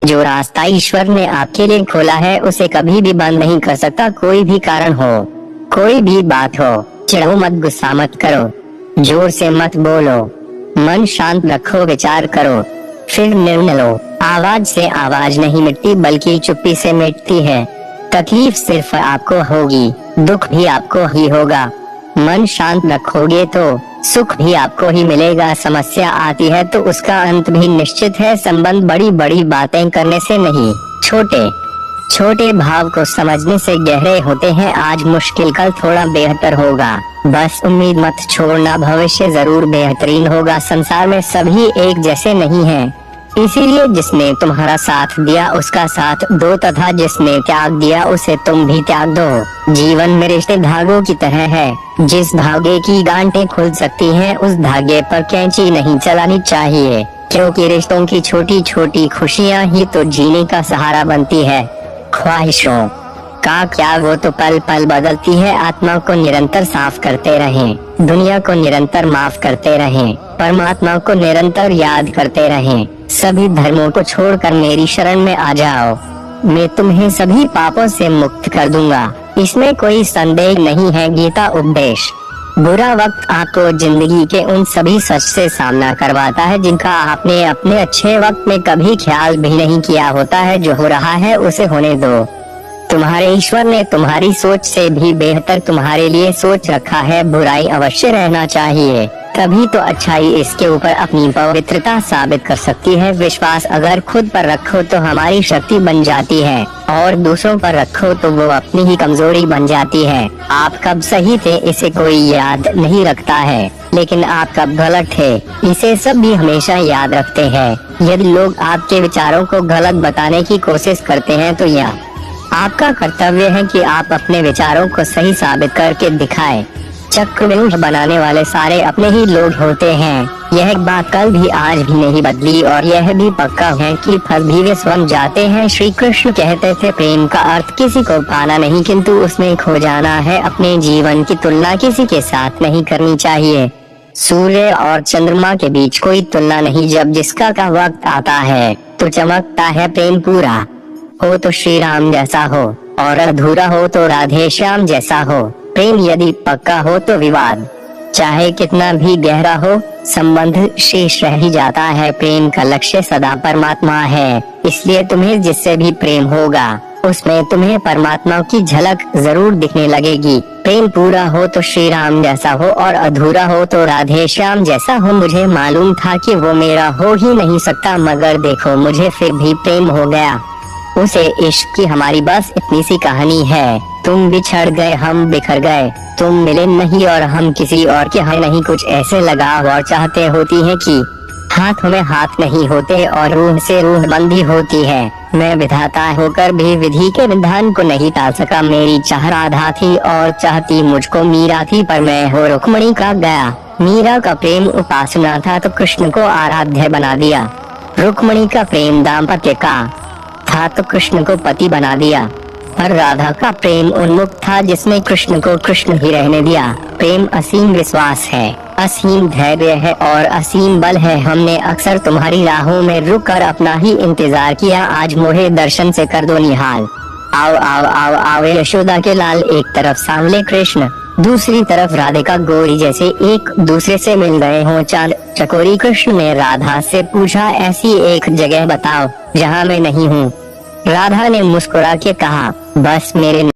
जो रास्ता ईश्वर ने आपके लिए खोला है उसे कभी भी बंद नहीं कर सकता। कोई भी कारण हो, कोई भी बात हो, चिढ़ो मत, गुस्सा मत करो, जोर से मत बोलो, मन शांत रखो, विचार करो, फिर निर्णय लो। आवाज से आवाज नहीं मिटती बल्कि चुप्पी से मिटती है। तकलीफ सिर्फ आपको होगी, दुख भी आपको ही होगा। मन शांत रखोगे तो सुख भी आपको ही मिलेगा। समस्या आती है तो उसका अंत भी निश्चित है। संबंध बड़ी बड़ी बातें करने से नहीं, छोटे छोटे भाव को समझने से गहरे होते हैं। आज मुश्किल, कल थोड़ा बेहतर होगा। बस उम्मीद मत छोड़ना, भविष्य जरूर बेहतरीन होगा। संसार में सभी एक जैसे नहीं हैं, इसीलिए जिसने तुम्हारा साथ दिया उसका साथ दो, तथा जिसने त्याग दिया उसे तुम भी त्याग दो। जीवन में रिश्ते धागों की तरह है, जिस धागे की गांठें खुल सकती हैं उस धागे पर कैंची नहीं चलानी चाहिए, क्योंकि रिश्तों की छोटी छोटी खुशियां ही तो जीने का सहारा बनती है। ख्वाहिशों का क्या, वो तो पल पल बदलती है। आत्मा को निरंतर साफ करते रहें, दुनिया को निरंतर माफ करते रहें, परमात्मा को निरंतर याद करते रहें। सभी धर्मों को छोड़कर मेरी शरण में आ जाओ, मैं तुम्हें सभी पापों से मुक्त कर दूंगा, इसमें कोई संदेह नहीं है। गीता उपदेश। बुरा वक्त आपको जिंदगी के उन सभी सच से सामना करवाता है जिनका आपने अपने अच्छे वक्त में कभी ख्याल भी नहीं किया होता है। जो हो रहा है उसे होने दो। तुम्हारे ईश्वर ने तुम्हारी सोच से भी बेहतर तुम्हारे लिए सोच रखा है। बुराई अवश्य रहना चाहिए, तभी तो अच्छाई इसके ऊपर अपनी पवित्रता साबित कर सकती है। विश्वास अगर खुद पर रखो तो हमारी शक्ति बन जाती है, और दूसरों पर रखो तो वो अपनी ही कमजोरी बन जाती है। आप कब सही थे इसे कोई याद नहीं रखता है, लेकिन आप कब गलत थे इसे सब भी हमेशा याद रखते हैं। यदि लोग आपके विचारों को गलत बताने की कोशिश करते हैं तो यह आपका कर्तव्य है कि आप अपने विचारों को सही साबित करके दिखाएं। चक्रव्यूह बनाने वाले सारे अपने ही लोग होते हैं। यह बात कल भी आज भी नहीं बदली, और यह भी पक्का है कि फल भी वे स्वयं जाते हैं। श्री कृष्ण कहते थे, प्रेम का अर्थ किसी को पाना नहीं किंतु उसमें खो जाना है। अपने जीवन की तुलना किसी के साथ नहीं करनी चाहिए। सूर्य और चंद्रमा के बीच कोई तुलना नहीं। जब जिसका का वक्त आता है तो चमकता है। प्रेम पूरा हो तो श्री राम जैसा हो, और अधूरा हो तो राधे श्याम जैसा हो। प्रेम यदि पक्का हो तो विवाद चाहे कितना भी गहरा हो, संबंध शेष रह ही जाता है। प्रेम का लक्ष्य सदा परमात्मा है, इसलिए तुम्हें जिससे भी प्रेम होगा उसमें तुम्हें परमात्मा की झलक जरूर दिखने लगेगी। प्रेम पूरा हो तो श्री राम जैसा हो, और अधूरा हो तो राधे श्याम जैसा हो। मुझे मालूम था कि वो मेरा हो ही नहीं सकता, मगर देखो मुझे फिर भी प्रेम हो गया। उसे इश्क की हमारी बस इतनी सी कहानी है। तुम बिछड़ गए, हम बिखर गए, तुम मिले नहीं और हम किसी और के हैं नहीं। कुछ ऐसे लगाव और चाहते होती है कि हाथों में हाथ नहीं होते, और रूह से रूह बंधी होती है। मैं विधाता होकर भी विधि के विधान को नहीं टाल सका। मेरी चाह राधा थी और चाहती मुझको मीरा थी, पर मैं हो रुक्मणी का गया। मीरा का प्रेम उपासना था तो कृष्ण को आराध्य बना दिया। रुक्मणी का प्रेम दाम्पत्य का था तो कृष्ण को पति बना दिया। पर राधा का प्रेम उन्मुख था, जिसने कृष्ण को कृष्ण ही रहने दिया। प्रेम असीम विश्वास है, असीम धैर्य है और असीम बल है। हमने अक्सर तुम्हारी राहों में रुक कर अपना ही इंतजार किया। आज मोहे दर्शन से कर दो निहाल। आओ आओ आओ आओ यशोदा के लाल। एक तरफ सांवले कृष्ण, दूसरी तरफ राधिका गोरी जैसे एक दूसरे से मिल गए हों। चांद चकोरी। कृष्ण ने राधा से पूछा, ऐसी एक जगह बताओ जहाँ मैं नहीं हूँ। राधा ने मुस्कुरा के कहा, बस मेरे